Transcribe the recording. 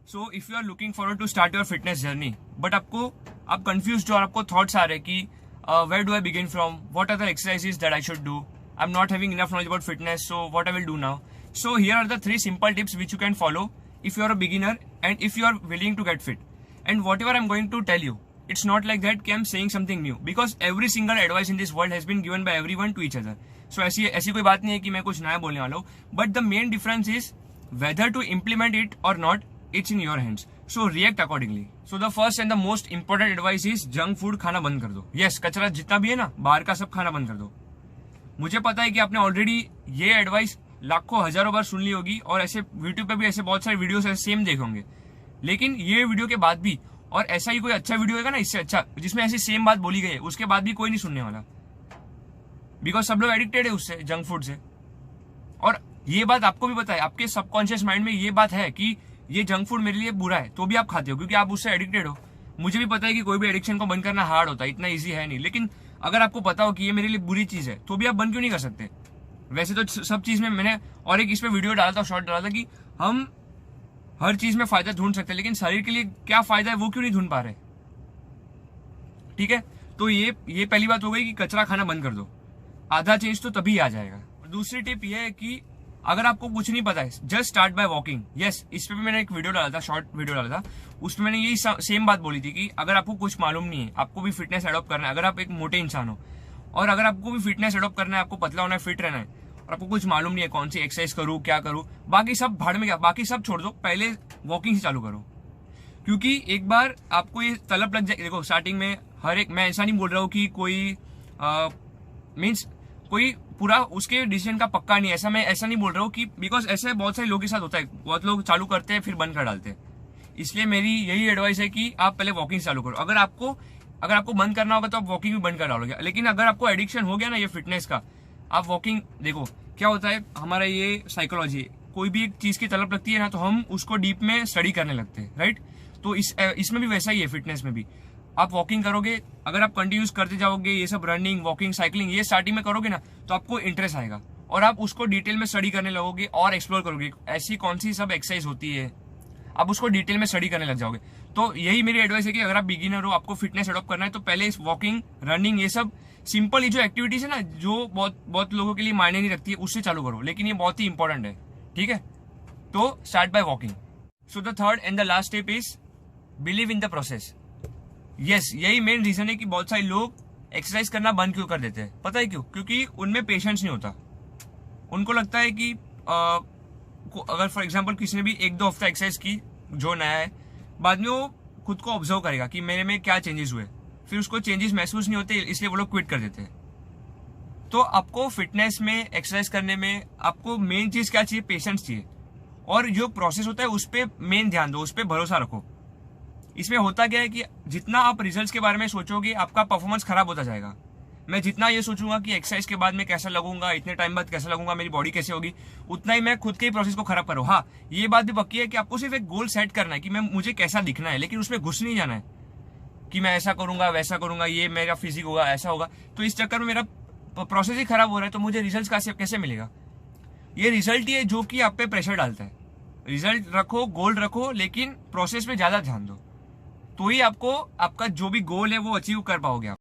So if you are looking forward to start your fitness journey but आप confuse हो और आपको thoughts आ रहे कि where do I begin from, what are the exercises that I should do, I am not having enough knowledge about fitness, so what I will do now. So here are the 3 simple tips which you can follow if you are a beginner and if you are willing to get fit. And whatever I'm going to tell you, it's not like that कि I'm saying something new because every single advice in this world has been given by everyone to each other. So ऐसी कोई बात नहीं है कि मैं कुछ नया बोलने वाला हूँ. But the main difference is whether to implement it or not, it's in your hands. So react accordingly. So the first and the most important advice is junk food खाना बंद कर दो. Yes, कचरा जितना भी है ना बाहर का सब खाना बंद कर दो. मुझे पता है कि आपने ऑलरेडी ये एडवाइस लाखों हजारों बार सुन ली होगी और ऐसे यूट्यूब पे भी ऐसे बहुत सारे वीडियोस ऐसे सेम देखे होंगे. लेकिन ये वीडियो के बाद भी और ऐसा ही कोई अच्छा वीडियो होगा ना इससे अच्छा जिसमें ऐसी सेम बात बोली गई है उसके बाद भी कोई नहीं सुनने वाला. बिकॉज सब लोग एडिक्टेड है उससे, जंक फूड से. और ये बात आपको भी पता है, आपके सबकॉन्शियस माइंड में ये बात है कि ये जंक फूड मेरे लिए बुरा है, तो भी आप खाते हो क्योंकि आप उससे एडिक्टेड हो. मुझे भी पता है कि कोई भी एडिक्शन को बंद करना हार्ड होता है, इतना ईजी है नहीं. लेकिन अगर आपको पता हो कि ये मेरे लिए बुरी चीज है तो भी आप बंद क्यों नहीं कर सकते. वैसे तो सब चीज में मैंने और एक इस पे वीडियो डाला था, शॉर्ट डाला था कि हम हर चीज में फायदा ढूंढ सकते हैं लेकिन शरीर के लिए क्या फायदा है वो क्यों नहीं ढूंढ पा रहे. ठीक है, तो ये पहली बात हो गई कि कचरा खाना बंद कर दो. आधा चेंज तो तभी आ जाएगा. और दूसरी टिप ये है कि अगर आपको कुछ नहीं पता है just start by walking. Yes, इस पे भी मैंने एक वीडियो डाला था, शॉर्ट वीडियो डाला था. उसमें मैंने यही सेम बात बोली थी कि अगर आपको कुछ मालूम नहीं है, आपको भी फिटनेस एडॉप्ट करना है, अगर आप एक मोटे इंसान हो और अगर आपको भी फिटनेस एडॉप्ट करना है, आपको पतला होना है, फिट रहना है और आपको कुछ मालूम नहीं है कौन सी एक्सरसाइज करूं क्या करूं, बाकी सब भाड़ में क्या, बाकी सब छोड़ दो, पहले वॉकिंग से चालू करो. क्योंकि एक बार आपको ये तलब लग जाए. देखो स्टार्टिंग में हर एक, मैं ऐसा नहीं बोल रहा हूँ कि कोई मीन्स कोई पूरा उसके डिसीजन का पक्का नहीं है, ऐसा मैं ऐसा नहीं बोल रहा हूँ कि बिकॉज ऐसे बहुत सारे लोगों के साथ होता है, बहुत लोग चालू करते हैं फिर बंद कर डालते हैं. इसलिए मेरी यही एडवाइस है कि आप पहले वॉकिंग चालू करो. अगर आपको बंद करना होगा तो आप वॉकिंग भी बंद कर डालोगे. लेकिन अगर आपको एडिक्शन हो गया ना ये फिटनेस का, आप वॉकिंग देखो क्या होता है, हमारा ये साइकोलॉजी, कोई भी एक चीज की तलब लगती है ना तो हम उसको डीप में स्टडी करने लगते हैं, राइट. तो इसमें भी वैसा ही है, फिटनेस में भी आप वॉकिंग करोगे, अगर आप कंटिन्यूस करते जाओगे ये सब रनिंग वॉकिंग साइकिलिंग ये स्टार्टिंग में करोगे ना तो आपको इंटरेस्ट आएगा और आप उसको डिटेल में स्टडी करने लगोगे और एक्सप्लोर करोगे ऐसी कौन सी सब एक्सरसाइज होती है, आप उसको डिटेल में स्टडी करने लग जाओगे. तो यही मेरी एडवाइस है कि अगर आप बिगिनर हो, आपको फिटनेस एडॉप्ट करना है तो पहले इस वॉकिंग रनिंग ये सब सिंपल ये जो एक्टिविटीज है ना जो बहुत लोगों के लिए मायने नहीं रखती है उससे चालू करो. लेकिन ये बहुत ही इंपॉर्टेंट है, ठीक है. तो start by walking. So the third and the last step is believe in the process. Yes, यही मेन रीजन है कि बहुत सारे लोग एक्सरसाइज करना बंद क्यों कर देते हैं. पता है क्यों? क्योंकि उनमें पेशेंस नहीं होता. उनको लगता है कि अगर फॉर एग्जांपल किसी ने भी 1-2 हफ्ता एक्सरसाइज की जो नया है, बाद में वो खुद को ऑब्जर्व करेगा कि मेरे में क्या चेंजेस हुए, फिर उसको चेंजेस महसूस नहीं होते इसलिए वो लोग क्विट कर देते हैं. तो आपको फिटनेस में एक्सरसाइज करने में आपको मेन चीज क्या चाहिए? पेशेंस चाहिए. और जो प्रोसेस होता है उस पर मेन ध्यान दो, उस पर भरोसा रखो. इसमें होता क्या है कि जितना आप रिजल्ट्स के बारे में सोचोगे आपका परफॉर्मेंस खराब होता जाएगा. मैं जितना ये सोचूंगा कि एक्सरसाइज के बाद मैं कैसा लगूंगा, इतने टाइम बाद कैसा लगूंगा, मेरी बॉडी कैसे होगी, उतना ही मैं खुद के प्रोसेस को खराब करूँ. हाँ, ये बात भी पक्की है कि आपको सिर्फ एक गोल सेट करना है कि मुझे कैसा दिखना है, लेकिन उसमें घुस नहीं जाना है कि मैं ऐसा करूंगा वैसा करूंगा, ये मेरा फिजिक होगा ऐसा होगा. तो इस चक्कर में मेरा प्रोसेस ही खराब हो रहा है तो मुझे रिजल्ट कैसे मिलेगा. ये रिजल्ट ही है जो कि आप पे प्रेशर डालता है. रिजल्ट रखो, गोल रखो, लेकिन प्रोसेस पे ज्यादा ध्यान दो, तो ही आपको आपका जो भी गोल है वो अचीव कर पाओगे आप.